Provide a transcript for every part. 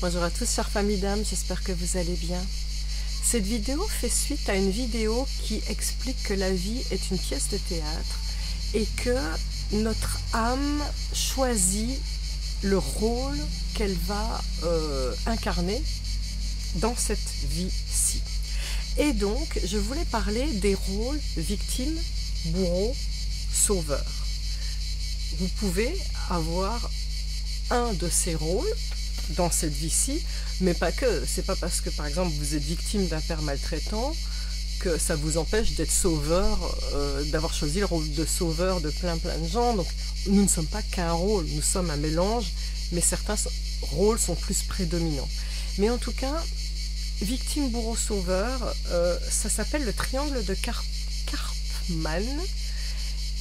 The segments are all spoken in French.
Bonjour à tous, chère famille d'âme, j'espère que vous allez bien. Cette vidéo fait suite à une vidéo qui explique que la vie est une pièce de théâtre et que notre âme choisit le rôle qu'elle va incarner dans cette vie-ci. Et donc, je voulais parler des rôles victime, bourreau, sauveur. Vous pouvez avoir un de ces rôles dans cette vie-ci, mais pas que. C'est pas parce que, par exemple, vous êtes victime d'un père maltraitant que ça vous empêche d'être sauveur, d'avoir choisi le rôle de sauveur de plein de gens. Donc, nous ne sommes pas qu'un rôle, nous sommes un mélange, mais certains rôles sont plus prédominants. Mais en tout cas, victime, bourreau, sauveur, ça s'appelle le triangle de Karpman.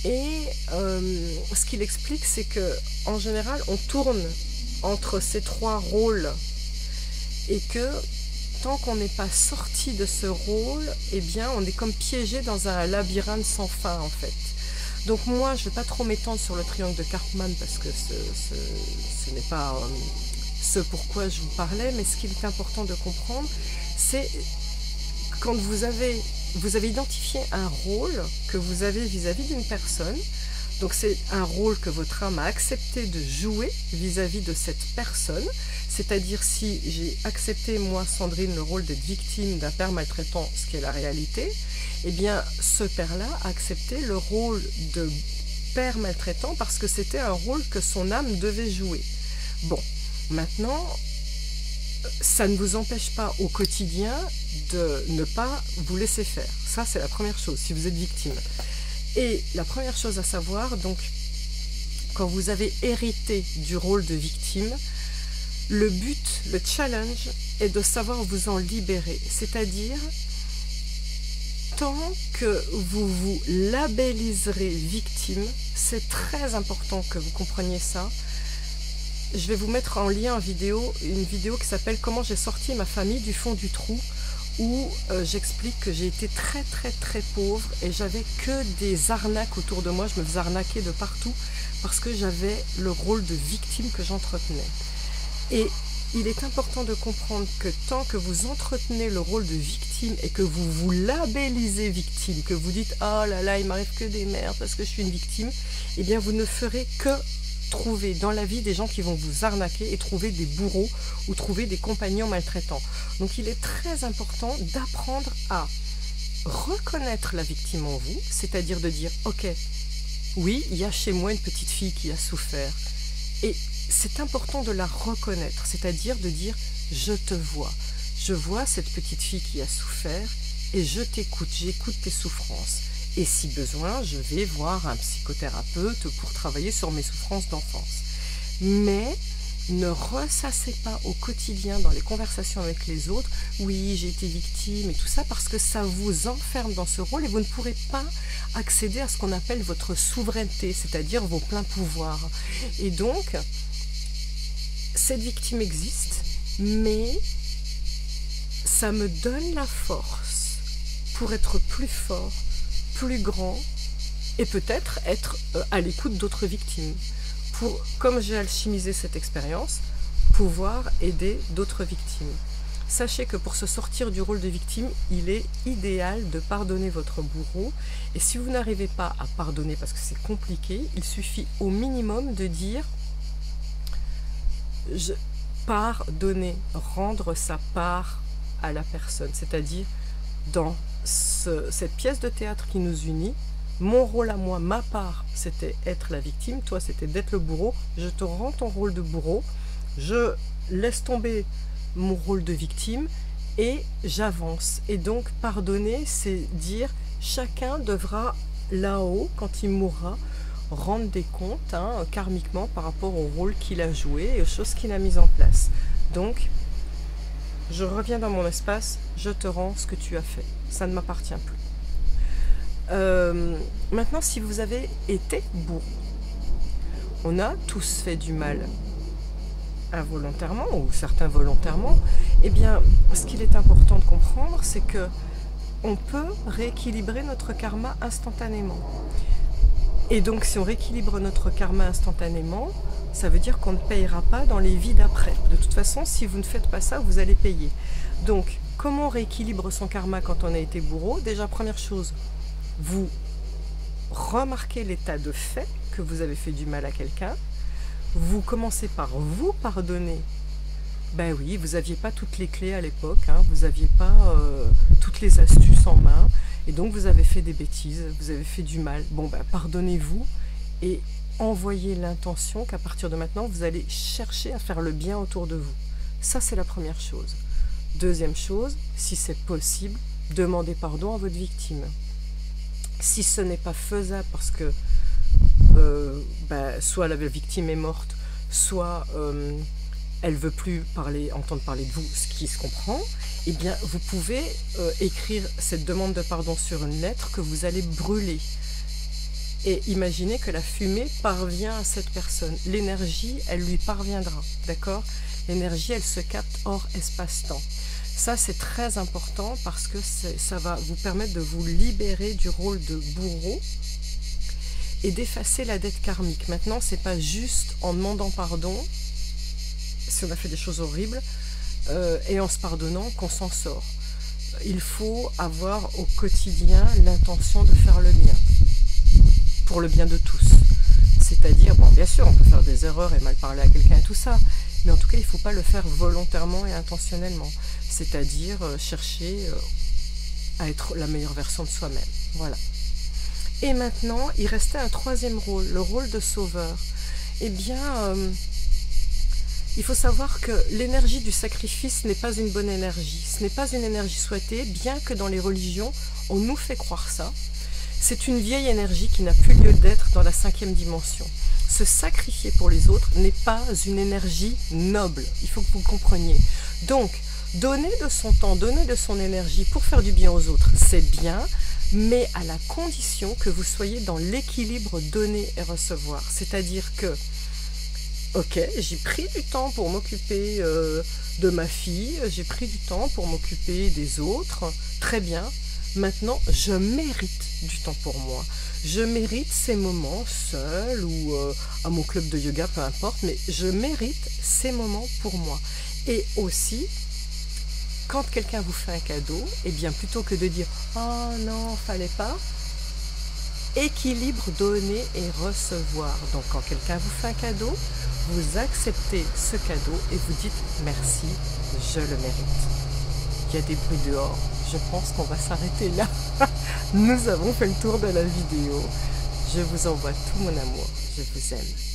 Et ce qu'il explique, c'est que en général, on tourne entre ces trois rôles et que tant qu'on n'est pas sorti de ce rôle, eh bien, on est comme piégé dans un labyrinthe sans fin, en fait. Donc moi, je ne vais pas trop m'étendre sur le triangle de Karpman parce que ce n'est pas ce pourquoi je vous parlais, mais ce qu'il est important de comprendre, c'est quand vous avez identifié un rôle que vous avez vis-à-vis d'une personne. Donc c'est un rôle que votre âme a accepté de jouer vis-à-vis de cette personne. C'est-à-dire si j'ai accepté, moi, Sandrine, le rôle d'être victime d'un père maltraitant, ce qui est la réalité, eh bien ce père-là a accepté le rôle de père maltraitant parce que c'était un rôle que son âme devait jouer. Bon, maintenant, ça ne vous empêche pas au quotidien de ne pas vous laisser faire. Ça, c'est la première chose, si vous êtes victime. Et la première chose à savoir, donc, quand vous avez hérité du rôle de victime, le but, le challenge, est de savoir vous en libérer. C'est-à-dire, tant que vous vous labelliserez victime, c'est très important que vous compreniez ça. Je vais vous mettre en lien une vidéo qui s'appelle « Comment j'ai sorti ma famille du fond du trou » où j'explique que j'ai été très pauvre et j'avais que des arnaques autour de moi. Je me faisais arnaquer de partout parce que j'avais le rôle de victime que j'entretenais. Et il est important de comprendre que tant que vous entretenez le rôle de victime et que vous vous labellisez victime, que vous dites « Oh là là, il m'arrive que des merdes parce que je suis une victime », eh bien vous ne ferez que trouver dans la vie des gens qui vont vous arnaquer et trouver des bourreaux ou trouver des compagnons maltraitants. Donc il est très important d'apprendre à reconnaître la victime en vous, c'est-à-dire de dire « Ok, oui, il y a chez moi une petite fille qui a souffert. » Et c'est important de la reconnaître, c'est-à-dire de dire « Je te vois. Je vois cette petite fille qui a souffert et je t'écoute, j'écoute tes souffrances. » Et si besoin, je vais voir un psychothérapeute pour travailler sur mes souffrances d'enfance. Mais ne ressassez pas au quotidien dans les conversations avec les autres « Oui, j'ai été victime » et tout ça, parce que ça vous enferme dans ce rôle et vous ne pourrez pas accéder à ce qu'on appelle votre souveraineté, c'est-à-dire vos pleins pouvoirs. Et donc, cette victime existe, mais ça me donne la force pour être plus fort, plus grand et peut-être être à l'écoute d'autres victimes pour, comme j'ai alchimisé cette expérience, pouvoir aider d'autres victimes. Sachez que pour se sortir du rôle de victime, il est idéal de pardonner votre bourreau et si vous n'arrivez pas à pardonner parce que c'est compliqué, il suffit au minimum de dire pardonner, rendre sa part à la personne, c'est-à-dire dans cette pièce de théâtre qui nous unit, mon rôle à moi, ma part, c'était être la victime, toi c'était d'être le bourreau, je te rends ton rôle de bourreau, je laisse tomber mon rôle de victime et j'avance. Et donc pardonner, c'est dire chacun devra là-haut, quand il mourra, rendre des comptes karmiquement par rapport au rôle qu'il a joué et aux choses qu'il a mises en place. Donc, je reviens dans mon espace, je te rends ce que tu as fait. Ça ne m'appartient plus. Maintenant, si vous avez été bourreau, on a tous fait du mal involontairement ou certains volontairement. Eh bien, ce qu'il est important de comprendre, c'est que on peut rééquilibrer notre karma instantanément. Et donc, si on rééquilibre notre karma instantanément, Ça veut dire qu'on ne payera pas dans les vies d'après. De toute façon, si vous ne faites pas ça, vous allez payer. Donc, comment on rééquilibre son karma quand on a été bourreau? Déjà, première chose, vous remarquez l'état de fait que vous avez fait du mal à quelqu'un. Vous commencez par vous pardonner. Ben oui, vous n'aviez pas toutes les clés à l'époque, hein, vous n'aviez pas toutes les astuces en main, et donc vous avez fait des bêtises, vous avez fait du mal. Bon, ben pardonnez-vous et envoyez l'intention qu'à partir de maintenant, vous allez chercher à faire le bien autour de vous. Ça, c'est la première chose. Deuxième chose, si c'est possible, demandez pardon à votre victime. Si ce n'est pas faisable parce que soit la victime est morte, soit elle ne veut plus entendre parler de vous, ce qui se comprend, eh bien vous pouvez écrire cette demande de pardon sur une lettre que vous allez brûler. Et imaginez que la fumée parvient à cette personne. L'énergie, elle lui parviendra, d'accord? L'énergie, elle se capte hors espace-temps. Ça, c'est très important parce que ça va vous permettre de vous libérer du rôle de bourreau et d'effacer la dette karmique. Maintenant, c'est pas juste en demandant pardon, si on a fait des choses horribles, et en se pardonnant qu'on s'en sort. Il faut avoir au quotidien l'intention de faire le bien, pour le bien de tous. C'est-à-dire, bon, bien sûr, on peut faire des erreurs et mal parler à quelqu'un et tout ça, mais en tout cas, il ne faut pas le faire volontairement et intentionnellement. C'est-à-dire chercher à être la meilleure version de soi-même. Voilà. Et maintenant, il restait un troisième rôle, le rôle de sauveur. Eh bien, il faut savoir que l'énergie du sacrifice n'est pas une bonne énergie. Ce n'est pas une énergie souhaitée, bien que dans les religions, on nous fait croire ça. C'est une vieille énergie qui n'a plus lieu d'être dans la 5e dimension. Se sacrifier pour les autres n'est pas une énergie noble. Il faut que vous le compreniez. Donc, donner de son temps, donner de son énergie pour faire du bien aux autres, c'est bien, mais à la condition que vous soyez dans l'équilibre donner et recevoir. C'est-à-dire que, ok, j'ai pris du temps pour m'occuper de ma fille, j'ai pris du temps pour m'occuper des autres, très bien. Maintenant, je mérite du temps pour moi. Je mérite ces moments seul ou à mon club de yoga, peu importe, mais je mérite ces moments pour moi. Et aussi, quand quelqu'un vous fait un cadeau, eh bien plutôt que de dire « Oh non, fallait pas », équilibre donner et recevoir. Donc quand quelqu'un vous fait un cadeau, vous acceptez ce cadeau et vous dites « Merci, je le mérite ». Il y a des bruits dehors, je pense qu'on va s'arrêter là. Nous avons fait le tour de la vidéo. Je vous envoie tout mon amour, je vous aime.